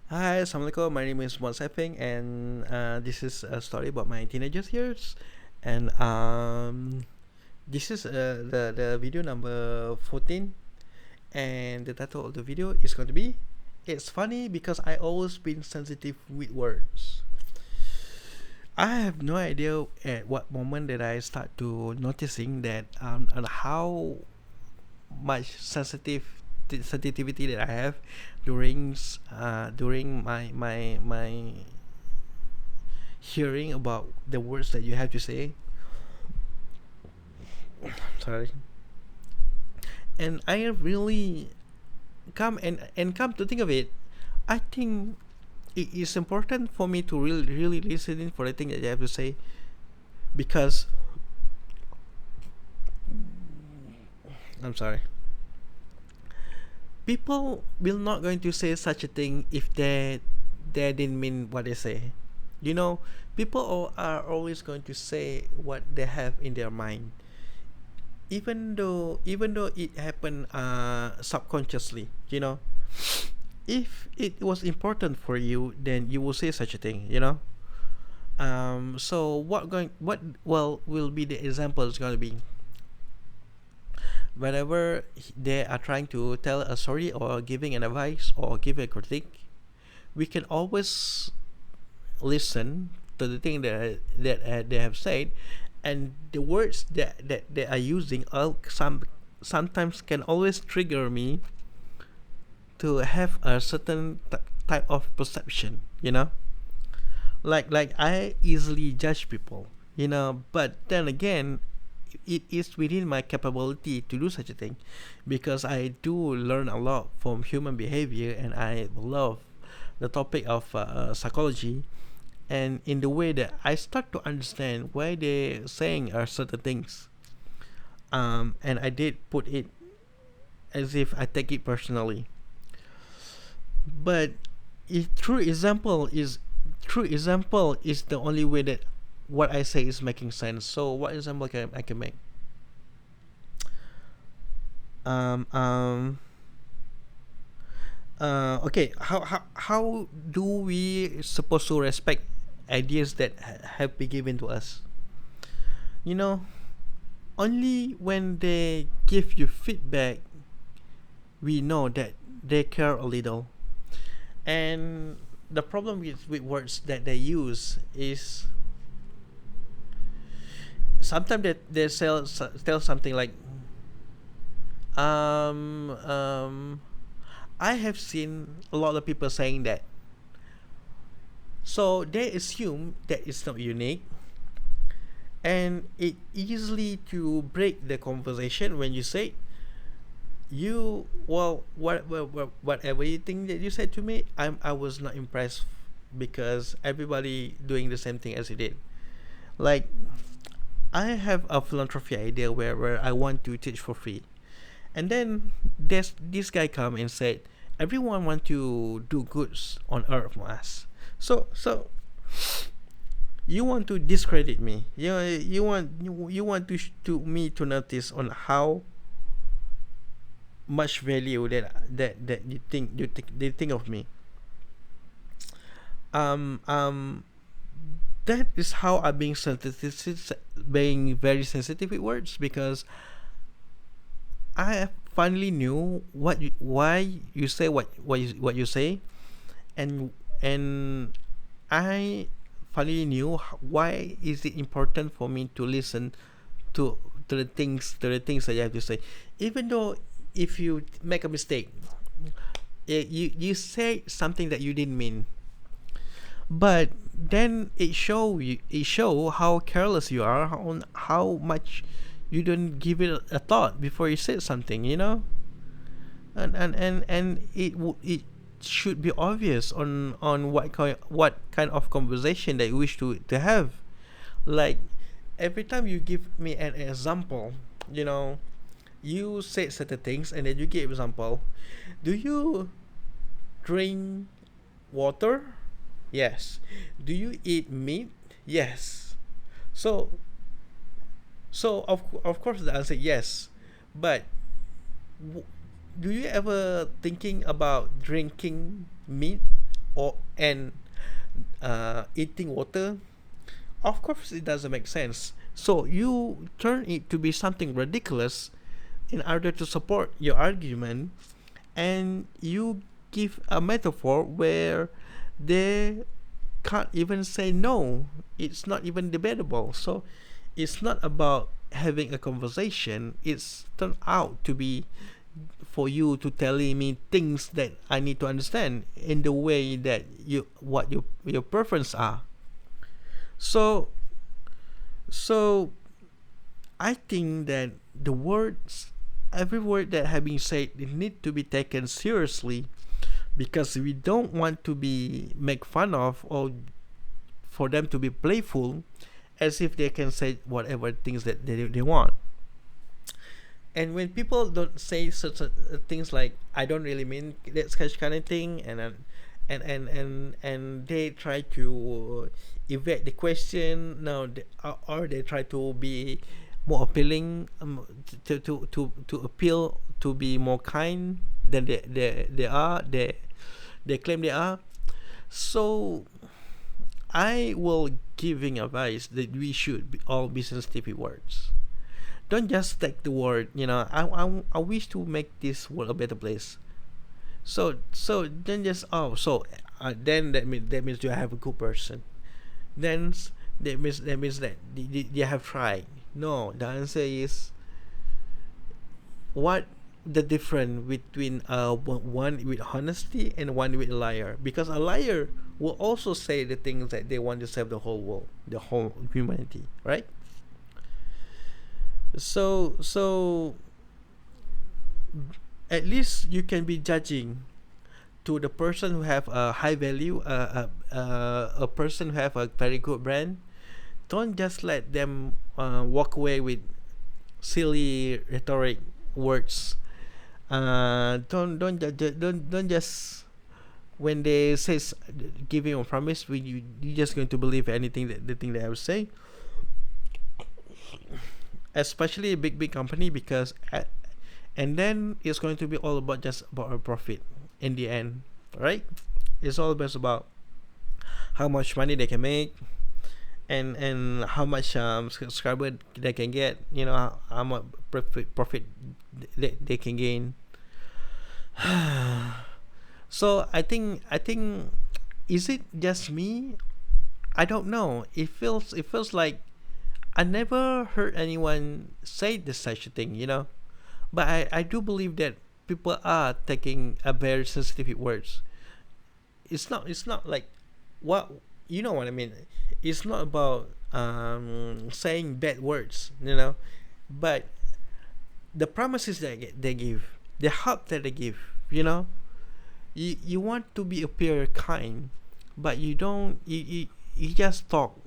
Hi, Assalamualaikum. My name is Mon Seping, and this is a story about my teenagers years. And this is the video number 14, and the title of the video is going to be "It's funny because I always been sensitive with words." I have no idea at what moment that I start to noticing that and how much sensitivity that I have during my hearing about the words that you have to say. Sorry. And I really come to think of it, I think it is important for me to really listen in for the thing that you have to say, because I'm sorry, people will not going to say such a thing if they didn't mean what they say. You know, people are always going to say what they have in their mind, even though it happened subconsciously. You know, if it was important for you, then you will say such a thing. You know. So what will be the example is going to be whenever they are trying to tell a story or giving an advice or give a critique, we can always listen to the thing that they have said, and the words that they are using sometimes can always trigger me to have a certain type of perception. You know, like I easily judge people. You know, but then again, it is within my capability to do such a thing, because I do learn a lot from human behavior, and I love the topic of psychology, and in the way that I start to understand why they're saying certain things. And I did put it as if I take it personally, but if true example is the only way that what I say is making sense. So what example can I can make? Um, um, okay, how do we supposed to respect ideas that have been given to us? You know, only when they give you feedback, we know that they care a little. And the problem with words that they use is sometimes they tell something like, um, um, I have seen a lot of people saying that. So they assume that it's not unique, and it easily to break the conversation when you say, you well whatever you think that you said to me, I was not impressed, because everybody doing the same thing as you did. Like, I have a philanthropy idea where I want to teach for free, and then there's this guy come and said everyone want to do goods on earth from us. So you want to discredit me. You want to me to notice on how much value that you think they think of me. um um that is how I'm being very sensitive with words, because I finally knew why you say what you say, and and I finally knew why is it important for me to listen to to the things that you have to say, even though if you make a mistake, you say something that you didn't mean, but then it show how careless you are, on how much you don't give it a thought before you say something, you know. And it should be obvious on what kind of conversation that you wish to have. Like, every time you give me an example, you know, you say certain things and then you give example. Do you drink water? Yes. Do you eat meat? Yes. So of course the answer yes. But w- do you ever thinking about drinking meat? or and eating water, of course it doesn't make sense. So you turn it to be something ridiculous in order to support your argument, and you give a metaphor where they can't even say no. It's not even debatable. So it's not about having a conversation. It's turned out to be for you to telling me things that I need to understand in the way that you what your preference are. So so I think that the words, every word that have been said, it need to be taken seriously, because we don't want to be make fun of, or for them to be playful, as if they can say whatever things that they want. And when people don't say such things like "I don't really mean that such kind of thing," and they try to evade the question, no, or they try to be more appealing, to appeal to be more kind than they claim they are. So I will giving advice that we should all be sensitive with words. Don't just take the word. I wish to make this world a better place. So then just, then that means you have a good person. Then that means that you have tried. No, the answer is, what the difference between one with honesty and one with a liar, because a liar will also say the things that they want to save the whole world, the whole humanity, right? So at least you can be judging to the person who have a high value, a person who have a very good brand. Don't just let them walk away with silly rhetoric words. Don't just, when they says giving a promise, you just going to believe anything that the thing they have say, especially a big company, because and then it's going to be all about just about a profit in the end, right? It's all about how much money they can make, and how much subscriber they can get, how much profit they can gain. So I think is it just me? I don't know. It feels like I never heard anyone say this such a thing, but I do believe that people are taking a very sensitive words. It's not like, what, you know what I mean. It's not about saying bad words, but the promises that they give, the help that they give, you want to be appear kind, but you don't, you just talk.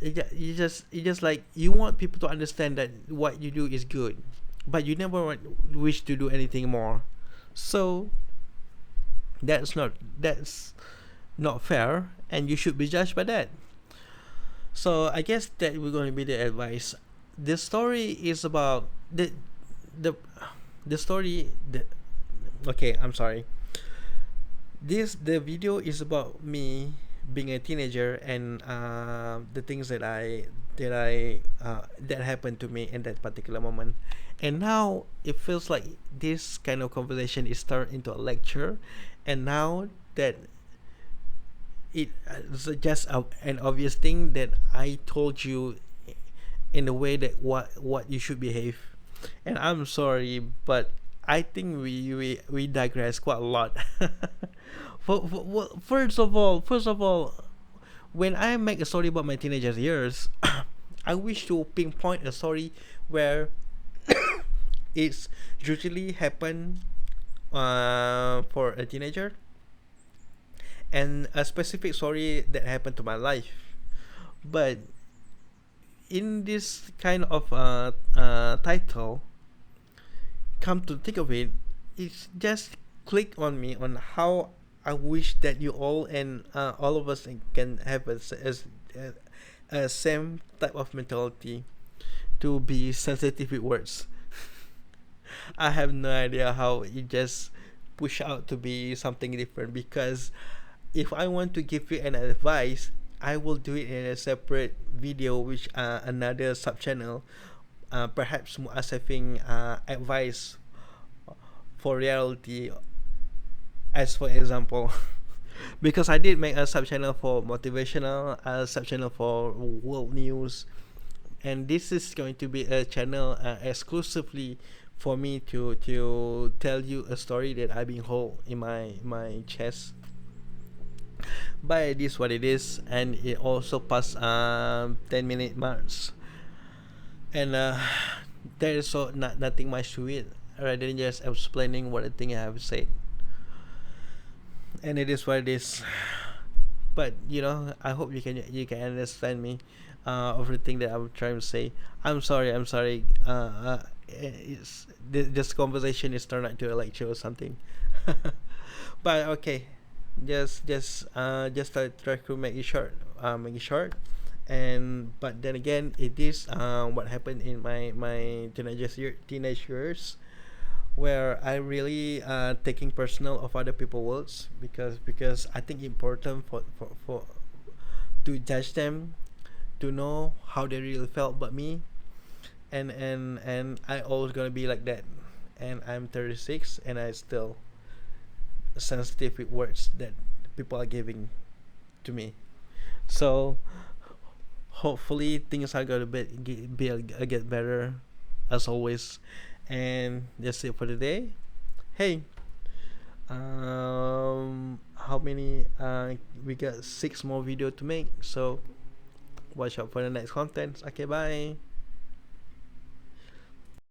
You just like, you want people to understand that what you do is good, but you never wish to do anything more. So that's not fair, and you should be judged by that. So I guess that we're going to be the advice. The story is about the the story the okay, I'm sorry. The video is about me being a teenager, and the things that happened to me in that particular moment. And now it feels like this kind of conversation is turned into a lecture, and now that it's just an obvious thing that I told you in the way that what you should behave. And I'm sorry, but I think we digress quite a lot. First of all, when I make a story about my teenager years, I wish to pinpoint a story where it's usually happen for a teenager, and a specific story that happened to my life. But in this kind of title, come to think of it, it's just click on me on how I wish that you all, and all of us can have a same type of mentality, to be sensitive with words. I have no idea how it just push out to be something different, because if I want to give you an advice, I will do it in a separate video, which another sub channel. Perhaps as having advice for reality, as for example. Because I did make a sub channel for motivational, a sub channel for world news, and this is going to be a channel exclusively for me to tell you a story that I've been hold in my chest. But it is what it is, and it also passed 10-minute marks, and there is so nothing much to it rather than just explaining what I think I have said, and it is what it is. But I hope you can understand me, everything that I'm trying to say. I'm sorry. It's this conversation is turned into a lecture or something. But okay, just try to make it short, and but then again, it is what happened in my teenage years, where I really taking personal of other people's words, because I think important for to judge them, to know how they really felt about me, and I always gonna be like that, and I'm 36 and I still sensitive with words that people are giving to me. So hopefully things are gonna get better, as always. And that's it for today. Hey, how many? We got 6 more video to make, so watch out for the next content. Okay, bye.